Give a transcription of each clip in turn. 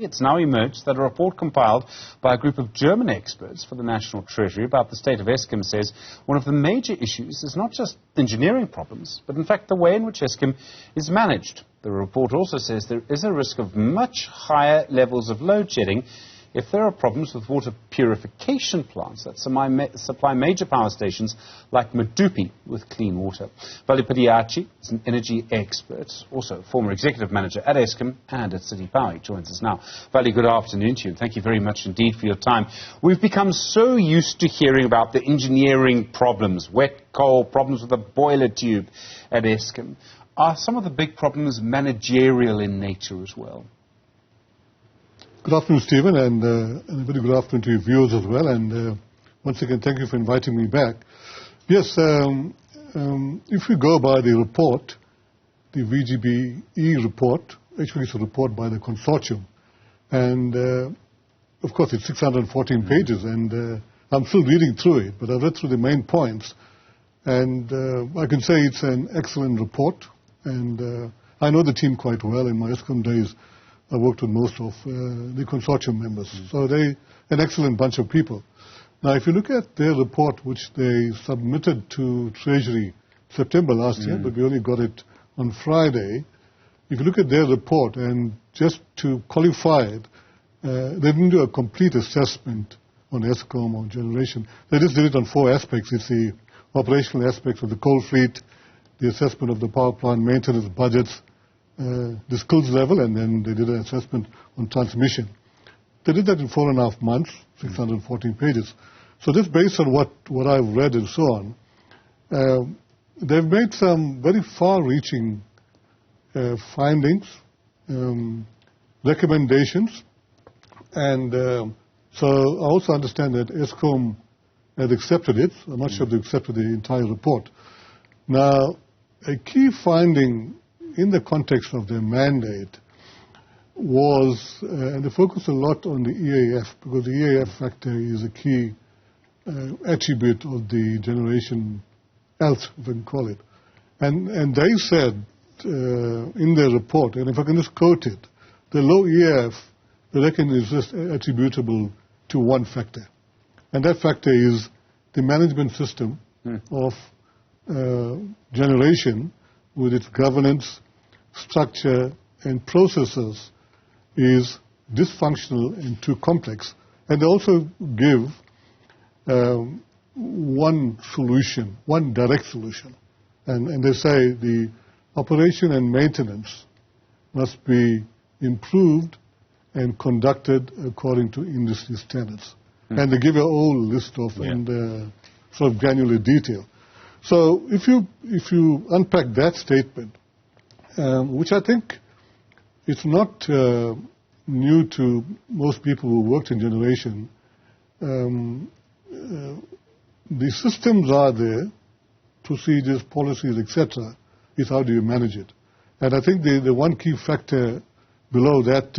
It's now emerged that a report compiled by a group of German experts for the National Treasury about the state of Eskom says one of the major issues is not just engineering problems, but in fact the way in which Eskom is managed. The report also says there is a risk of much higher levels of load shedding if there are problems with water purification plants that supply major power stations like Medupi with clean water. Vally Padayachee is an energy expert, also former executive manager at Eskom and at City Power. He joins us now. Vally, good afternoon to you. Thank you very much indeed for your time. We've become so used to hearing about the engineering problems, wet coal, problems with the boiler tube at Eskom. Are some of the big problems managerial in nature as well? Good afternoon, Stephen, and a very good afternoon to your viewers as well. And once again, thank you for inviting me back. Yes, if we go by the report, the VGBE report, actually it's a report by the consortium. And, of course, it's 614 pages, and I'm still reading through it, but I've read through the main points. And I can say it's an excellent report. And I know the team quite well. In my Eskom days, I worked with most of the consortium members. So they're an excellent bunch of people. Now, if you look at their report, which they submitted to Treasury September last year, but we only got it on Friday, if you look at their report, and just to qualify it, they didn't do a complete assessment on Eskom or generation. They just did it on 4 aspects. It's the operational aspects of the coal fleet, the assessment of the power plant maintenance budgets, the skills level, and then they did an assessment on transmission. They did that in 4.5 months, 614 pages. So just based on what I've read and so on, they've made some very far-reaching findings, recommendations, and so I also understand that Eskom had accepted it. I'm not sure if they accepted the entire report. Now, a key finding in the context of their mandate was, and they focused a lot on the EAF, because the EAF factor is a key attribute of the generation health, if I can call it. And they said in their report, and if I can just quote it, the low EAF, they reckon, is just attributable to one factor. And that factor is the management system of generation, with its governance, structure, and processes, is dysfunctional and too complex. And they also give one solution, one direct solution. And they say the operation and maintenance must be improved and conducted according to industry standards. And they give a whole list of and sort of granular detail. So if you unpack that statement, which I think it's not new to most people who worked in generation, the systems are there, procedures, policies, etc. It's how do you manage it. And I think the one key factor below that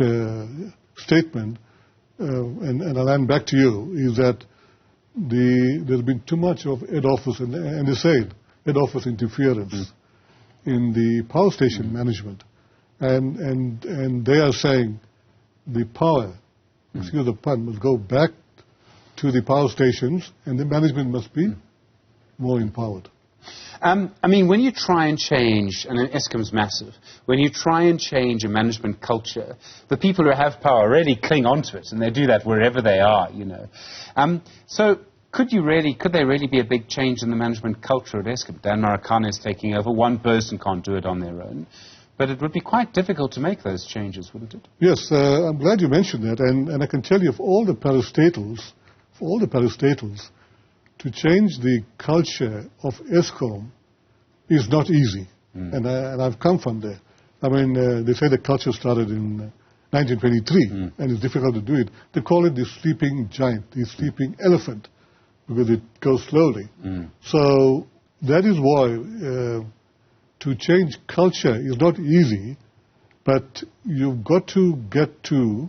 statement, and I'll hand back to you, is that there's been too much of head office, and they say head office interference in the power station management. And they are saying the power, excuse the pun, must go back to the power stations, and the management must be more empowered. I mean, when you try and change, and Eskom's massive, when you try and change a management culture, the people who have power really cling on to it, and they do that wherever they are, you know. So could they really be a big change in the management culture at Eskom? Dan Marikana is taking over. One person can't do it on their own. But it would be quite difficult to make those changes, wouldn't it? Yes, I'm glad you mentioned that. And I can tell you, of all the parastatals, to change the culture of Eskom is not easy. And I've come from there. I mean, they say the culture started in 1923, and it's difficult to do it. They call it the sleeping giant, the sleeping elephant, because it goes slowly. So that is why to change culture is not easy, but you've got to get to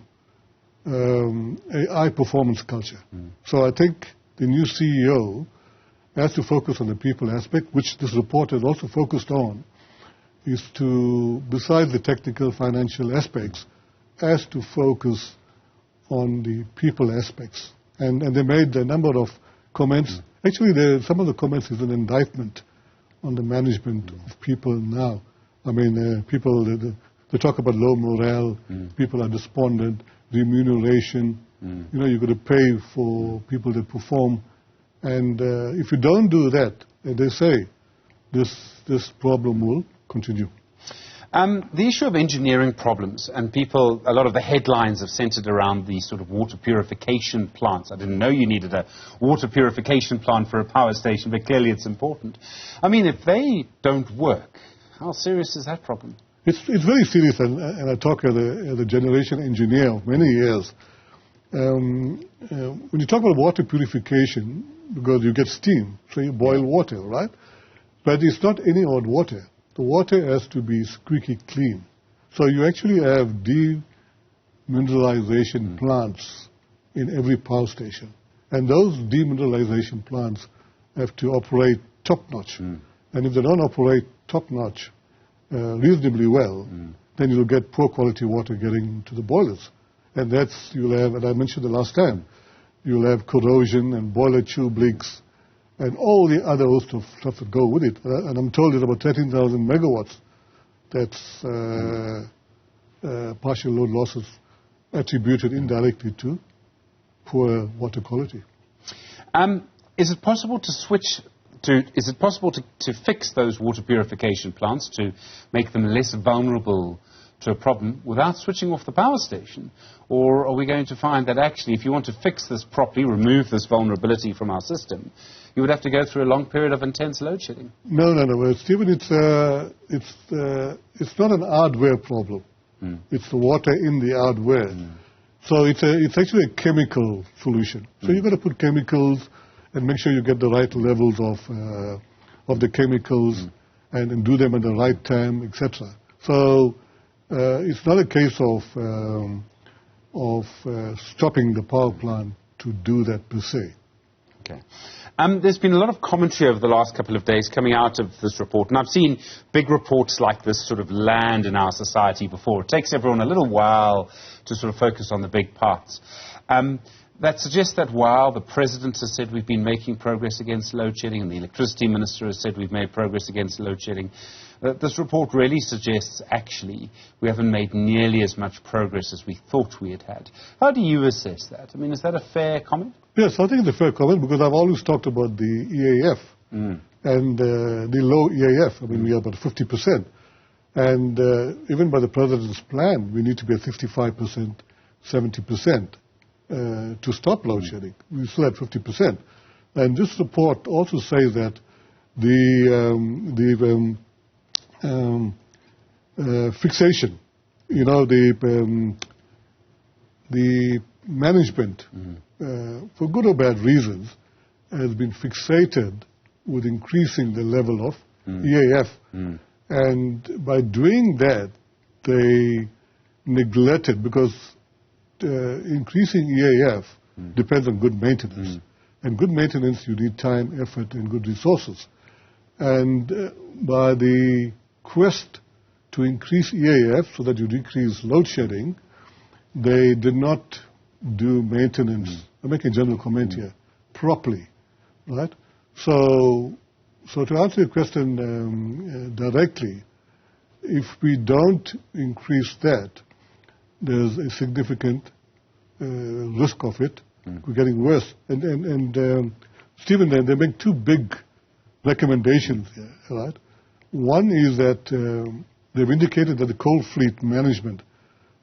a high-performance culture. So I think the new CEO has to focus on the people aspect, which this report has also focused on, is to, besides the technical financial aspects, has to focus on the people aspects. And they made a number of comments. Actually, some of the comments is an indictment on the management of people now. I mean, people, they talk about low morale, people are despondent, remuneration. You know, you've got to pay for people that perform. And if you don't do that, they say, this problem will continue. The issue of engineering problems, and people, a lot of the headlines have centered around the sort of water purification plants. I didn't know you needed a water purification plant for a power station, but clearly it's important. I mean, if they don't work, how serious is that problem? It's very serious, and I talk as a generation engineer of many years. When you talk about water purification, because you get steam, so you boil water, right? But it's not any old water. The water has to be squeaky clean. So you actually have demineralization plants in every power station. And those demineralization plants have to operate top-notch. And if they don't operate top-notch reasonably well, then you'll get poor quality water getting to the boilers. And you'll have, and I mentioned the last time, you'll have corrosion and boiler tube leaks and all the other host of stuff that go with it. And I'm told it's about 13,000 megawatts. That's partial load losses attributed indirectly to poor water quality. Is it possible to fix those water purification plants to make them less vulnerable to a problem without switching off the power station? Or are we going to find that actually if you want to fix this properly, remove this vulnerability from our system, you would have to go through a long period of intense load shedding? No. Stephen, it's not an hardware problem. It's the water in the hardware. So it's actually a chemical solution. So you've got to put chemicals and make sure you get the right levels of the chemicals and do them at the right time, etc. So it's not a case of stopping the power plant to do that per se. Okay. There's been a lot of commentary over the last couple of days coming out of this report, and I've seen big reports like this sort of land in our society before. It takes everyone a little while to sort of focus on the big parts. That suggests that while the President has said we've been making progress against load shedding, and the Electricity Minister has said we've made progress against load shedding, this report really suggests actually we haven't made nearly as much progress as we thought we had had. How do you assess that? I mean, is that a fair comment? Yes, I think it's a fair comment because I've always talked about the EAF and the low EAF. I mean, we are about 50%. And even by the President's plan, we need to be at 55%, 70% to stop load shedding. We still at 50%. And this report also says that the fixation, you know, the management, for good or bad reasons, has been fixated with increasing the level of EAF. And by doing that, they neglected, because increasing EAF depends on good maintenance. And good maintenance, you need time, effort, and good resources. And by the quest to increase EAF so that you decrease load shedding, they did not do maintenance, I make a general comment here, properly, right? So to answer your question directly, if we don't increase that, there's a significant risk of it. We're getting worse. And Stephen, they make two big recommendations here, right? One is that they've indicated that the coal fleet management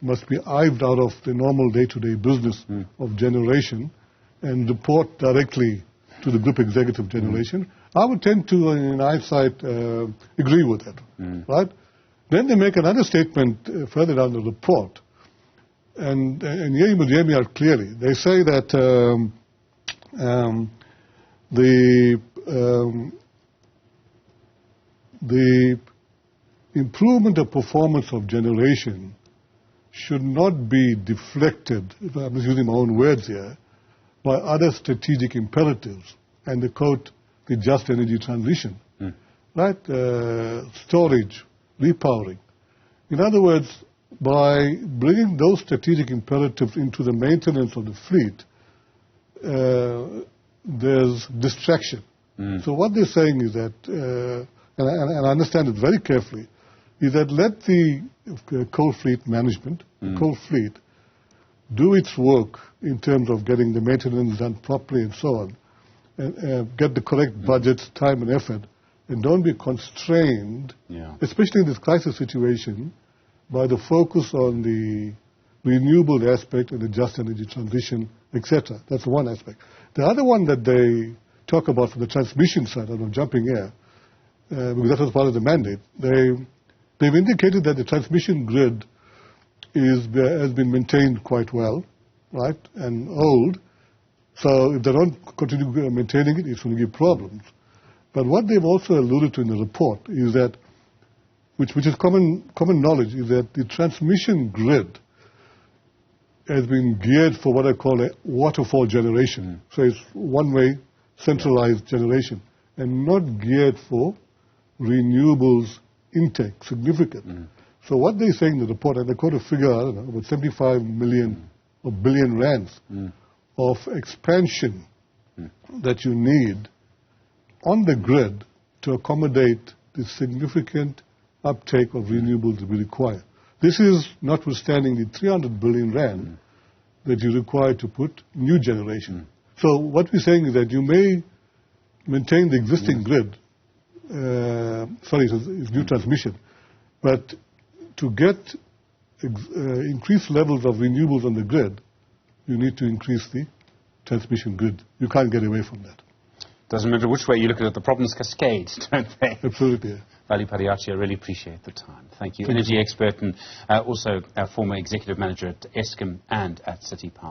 must be hived out of the normal day-to-day business of generation and report directly to the group executive generation. I would tend to, in hindsight, agree with that, right? Then they make another statement further down the report, and here you must hear me out clearly. They say that the improvement of performance of generation should not be deflected, if I'm using my own words here, by other strategic imperatives, and they quote the just energy transition, right? Storage, repowering. In other words, by bringing those strategic imperatives into the maintenance of the fleet, there's distraction. So what they're saying is that, and I understand it very carefully, is that let the coal fleet management, coal fleet, do its work in terms of getting the maintenance done properly and so on, and get the correct budgets, time and effort, and don't be constrained, especially in this crisis situation, by the focus on the renewable aspect and the just energy transition, etc. That's one aspect. The other one that they talk about from the transmission side, and I'm jumping here, because that was part of the mandate, they've indicated that the transmission grid has been maintained quite well, right, and old. So if they don't continue maintaining it, it's going to give problems. But what they've also alluded to in the report is that, which is common knowledge, is that the transmission grid has been geared for what I call a waterfall generation. So it's one-way centralized generation, and not geared for renewables intake, significant. So what they're saying in the report, and they quote a figure, I don't know, about 75 million or billion rands of expansion that you need on the grid to accommodate the significant uptake of renewables that we require. This is notwithstanding the 300 billion rand that you require to put new generation. So what we're saying is that you may maintain the existing grid, it's new transmission, but to get increased levels of renewables on the grid, you need to increase the transmission grid. You can't get away from that. Doesn't matter which way you look at it, the problems cascade, don't they? Absolutely. Yeah. Vally Padayachee, I really appreciate the time. Thank you. Energy expert and also a former executive manager at Eskom and at City Power.